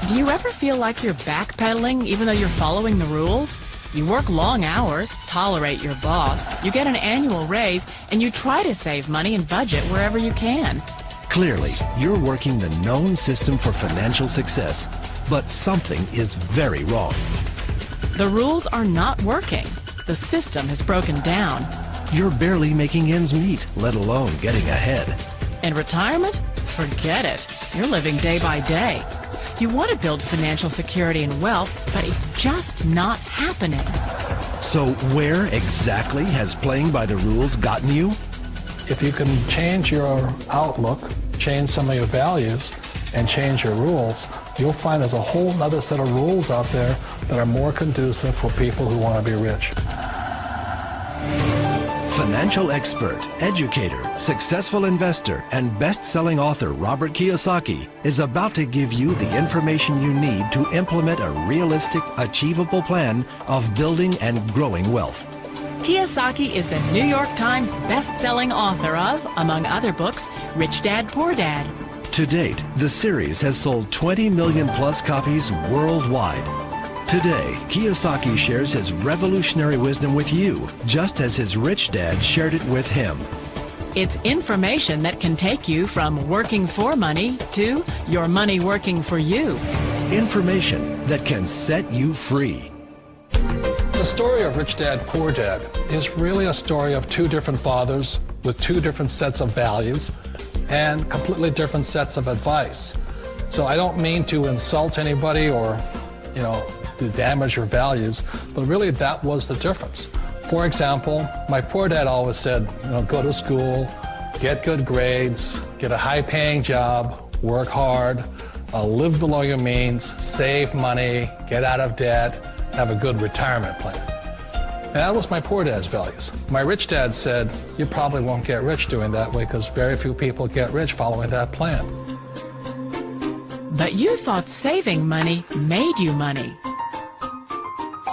Do you ever feel like you're backpedaling even though you're following the rules? You work long hours, tolerate your boss, you get an annual raise, and you try to save money and budget wherever you can. Clearly, you're working the known system for financial success, but something is very wrong. The rules are not working. The system has broken down. You're barely making ends meet, let alone getting ahead. And retirement? Forget it. You're living day by day. You want to build financial security and wealth, but it's just not happening. So where exactly has playing by the rules gotten you? If you can change your outlook, change some of your values, and change your rules, you'll find there's a whole other set of rules out there that are more conducive for people who want to be rich. Financial expert, educator, successful investor, and best-selling author Robert Kiyosaki is about to give you the information you need to implement a realistic, achievable plan of building and growing wealth. Kiyosaki is the New York Times best-selling author of, among other books, Rich Dad, Poor Dad. To date, the series has sold 20 million plus copies worldwide. Today, Kiyosaki shares his revolutionary wisdom with you, just as his rich dad shared it with him. It's information that can take you from working for money to your money working for you. Information that can set you free. The story of Rich Dad, Poor Dad is really a story of two different fathers with two different sets of values and completely different sets of advice. So I don't mean to insult anybody or, to damage your values, but really that was the difference. For example, my poor dad always said, go to school, get good grades, get a high-paying job, work hard, live below your means, save money, get out of debt, have a good retirement plan. And that was my poor dad's values. My rich dad said, you probably won't get rich doing that way because very few people get rich following that plan. But you thought saving money made you money.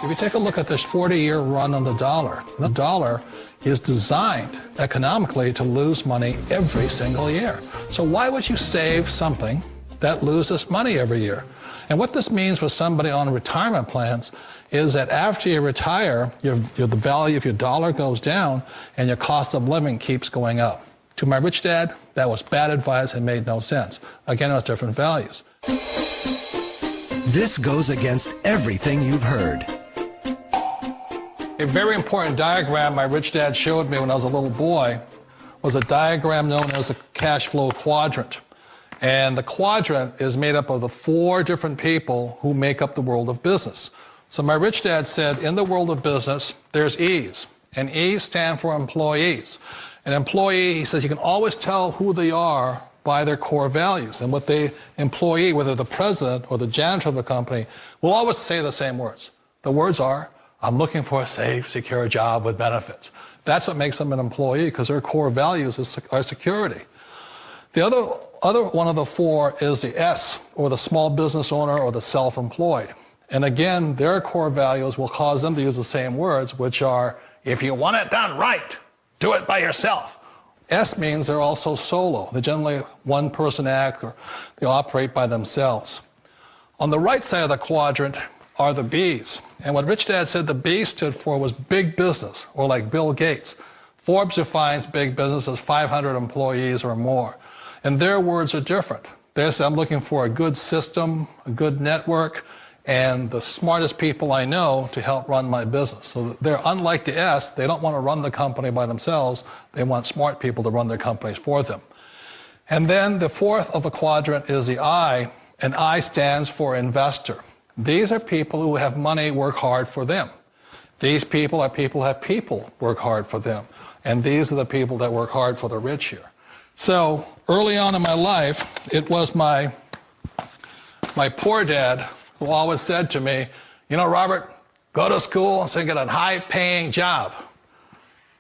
If you take a look at this 40-year run on the dollar is designed economically to lose money every single year. So why would you save something that loses money every year? And what this means for somebody on retirement plans is that after you retire, the value of your dollar goes down and your cost of living keeps going up. To my rich dad, that was bad advice and made no sense. Again, it was different values. This goes against everything you've heard. A very important diagram my rich dad showed me when I was a little boy was a diagram known as a cash flow quadrant. And the quadrant is made up of the 4 different people who make up the world of business. So my rich dad said, in the world of business, there's E's, and E's stand for employees. An employee, he says, you can always tell who they are by their core values. And what the employee, whether the president or the janitor of the company, will always say the same words. The words are, I'm looking for a safe, secure job with benefits. That's what makes them an employee, because their core values are security. The other one of the 4 is the S, or the small business owner or the self-employed. And again, their core values will cause them to use the same words, which are, if you want it done right, do it by yourself. S means they're also solo. They're generally one-person act, or they operate by themselves. On the right side of the quadrant are the B's. And what Rich Dad said the B stood for was big business, or like Bill Gates. Forbes defines big business as 500 employees or more. And their words are different. They say, I'm looking for a good system, a good network, and the smartest people I know to help run my business. So they're unlike the S. They don't want to run the company by themselves. They want smart people to run their companies for them. And then the 4th of the quadrant is the I, and I stands for investor. These are people who have money work hard for them. These people are people who have people work hard for them. And these are the people that work hard for the rich here. So early on in my life, it was my poor dad who always said to me, Robert, go to school and so get a high-paying job.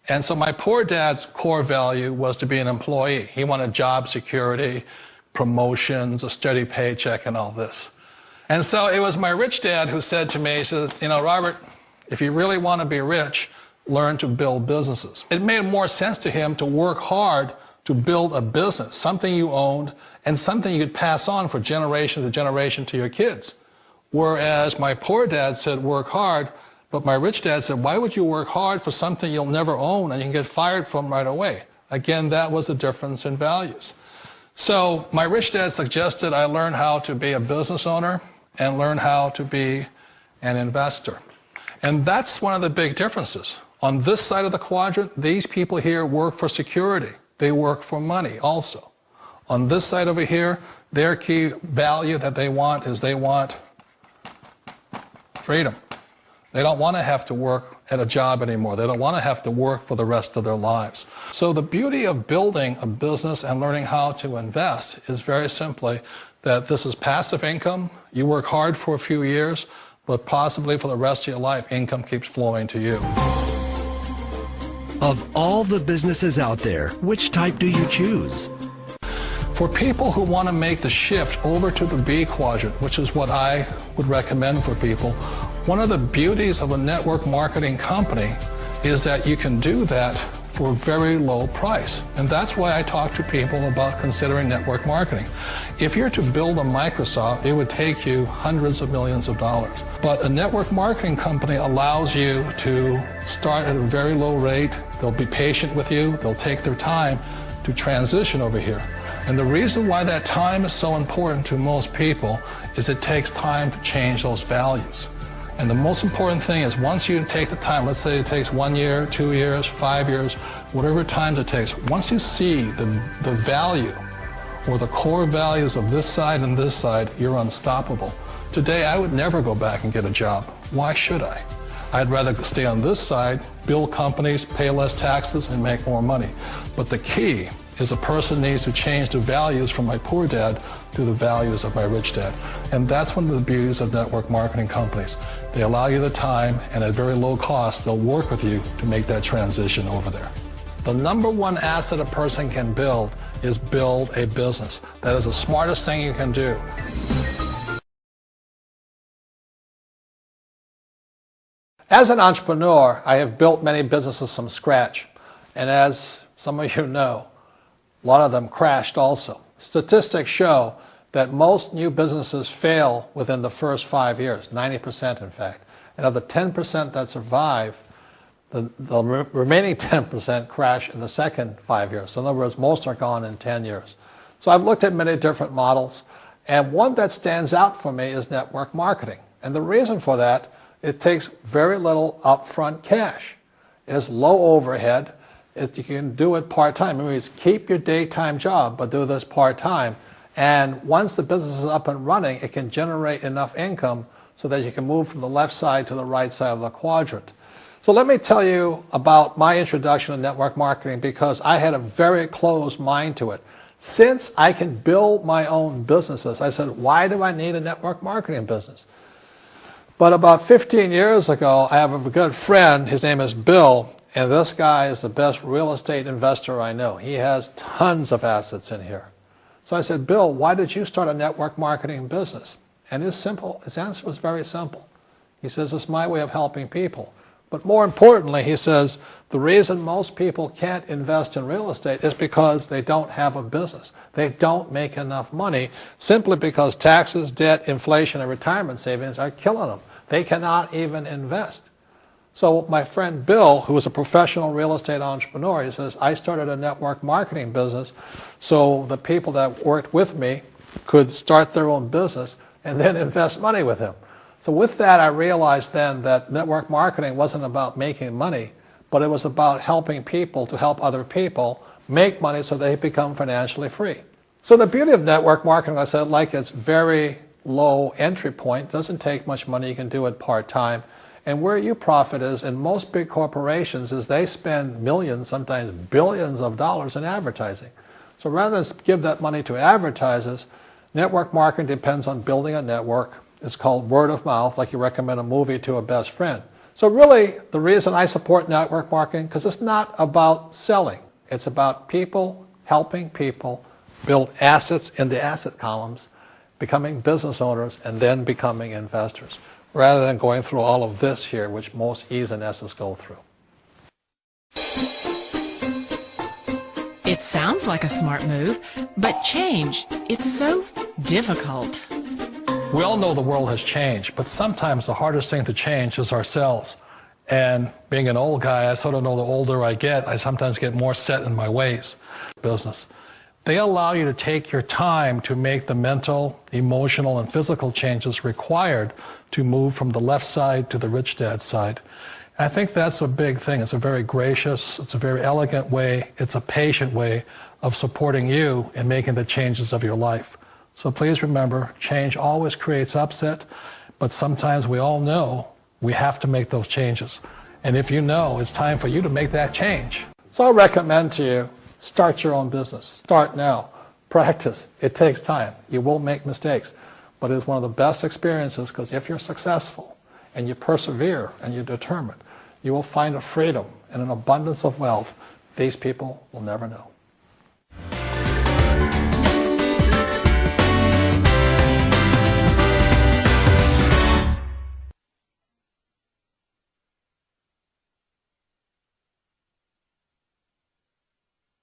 And so my poor dad's core value was to be an employee. He wanted job security, promotions, a steady paycheck, and all this. And so it was my rich dad who said to me, he says, Robert, if you really want to be rich, learn to build businesses. It made more sense to him to work hard to build a business, something you owned and something you could pass on for generation to generation to your kids. Whereas my poor dad said, work hard, but my rich dad said, why would you work hard for something you'll never own and you can get fired from right away? Again, that was the difference in values. So my rich dad suggested I learn how to be a business owner and learn how to be an investor. And that's one of the big differences. On this side of the quadrant, these people here work for security. They work for money also. On this side over here, their key value that they want is they want freedom. They don't want to have to work at a job anymore. They don't want to have to work for the rest of their lives. So the beauty of building a business and learning how to invest is very simply that this is passive income. You work hard for a few years, but possibly for the rest of your life, income keeps flowing to you. Of all the businesses out there, which type do you choose? For people who want to make the shift over to the B quadrant, which is what I would recommend for people, one of the beauties of a network marketing company is that you can do that for a very low price. And that's why I talk to people about considering network marketing. If you're to build a Microsoft, it would take you hundreds of millions of dollars. But a network marketing company allows you to start at a very low rate. They'll be patient with you. They'll take their time to transition over here. And the reason why that time is so important to most people is it takes time to change those values. And the most important thing is once you take the time, let's say it takes 1 year, 2 years, 5 years, whatever time it takes, once you see the value or the core values of this side and this side, you're unstoppable. Today, I would never go back and get a job. Why should I? I'd rather stay on this side, build companies, pay less taxes, and make more money. But the key is a person needs to change the values from my poor dad to the values of my rich dad. And that's one of the beauties of network marketing companies. They allow you the time, and at very low cost, they'll work with you to make that transition over there. The number one asset a person can build is build a business. That is the smartest thing you can do. As an entrepreneur, I have built many businesses from scratch. And as some of you know, a lot of them crashed also. Statistics show that most new businesses fail within the first 5 years, 90% in fact. And of the 10% that survive, the remaining 10% crash in the second 5 years. So in other words, most are gone in 10 years. So I've looked at many different models, and one that stands out for me is network marketing. And the reason for that, it takes very little upfront cash. It has low overhead. You can do it part-time. It means keep your daytime job, but do this part-time. And once the business is up and running, it can generate enough income so that you can move from the left side to the right side of the quadrant. So let me tell you about my introduction to network marketing, because I had a very closed mind to it. Since I can build my own businesses, I said, why do I need a network marketing business? But about 15 years ago, I have a good friend. His name is Bill. And this guy is the best real estate investor I know. He has tons of assets in here. So I said, Bill, why did you start a network marketing business? And his answer was very simple. He says, it's my way of helping people. But more importantly, he says, the reason most people can't invest in real estate is because they don't have a business. They don't make enough money simply because taxes, debt, inflation, and retirement savings are killing them. They cannot even invest. So my friend Bill, who is a professional real estate entrepreneur, he says, I started a network marketing business so the people that worked with me could start their own business and then invest money with him. So with that, I realized then that network marketing wasn't about making money, but it was about helping people to help other people make money so they become financially free. So the beauty of network marketing, I said, like it's very low entry point, doesn't take much money, you can do it part-time. And where you profit is in most big corporations is they spend millions, sometimes billions of dollars in advertising. So rather than give that money to advertisers, network marketing depends on building a network. It's called word of mouth, like you recommend a movie to a best friend. So really, the reason I support network marketing, because it's not about selling. It's about people helping people build assets in the asset columns, becoming business owners, and then becoming investors, rather than going through all of this here, which most E's and S's go through. It sounds like a smart move, but change, it's so difficult. We all know the world has changed, but sometimes the hardest thing to change is ourselves. And being an old guy, I sort of know the older I get, I sometimes get more set in my ways. Business. They allow you to take your time to make the mental, emotional, and physical changes required to move from the left side to the rich dad side. I think that's a big thing. It's a very gracious, it's a very elegant way, it's a patient way of supporting you in making the changes of your life. So please remember, change always creates upset, but sometimes we all know we have to make those changes. And if you know, it's time for you to make that change. So I recommend to you, start your own business. Start now. Practice. It takes time. You will make mistakes. But it's one of the best experiences because if you're successful and you persevere and you're determined, you will find a freedom and an abundance of wealth these people will never know.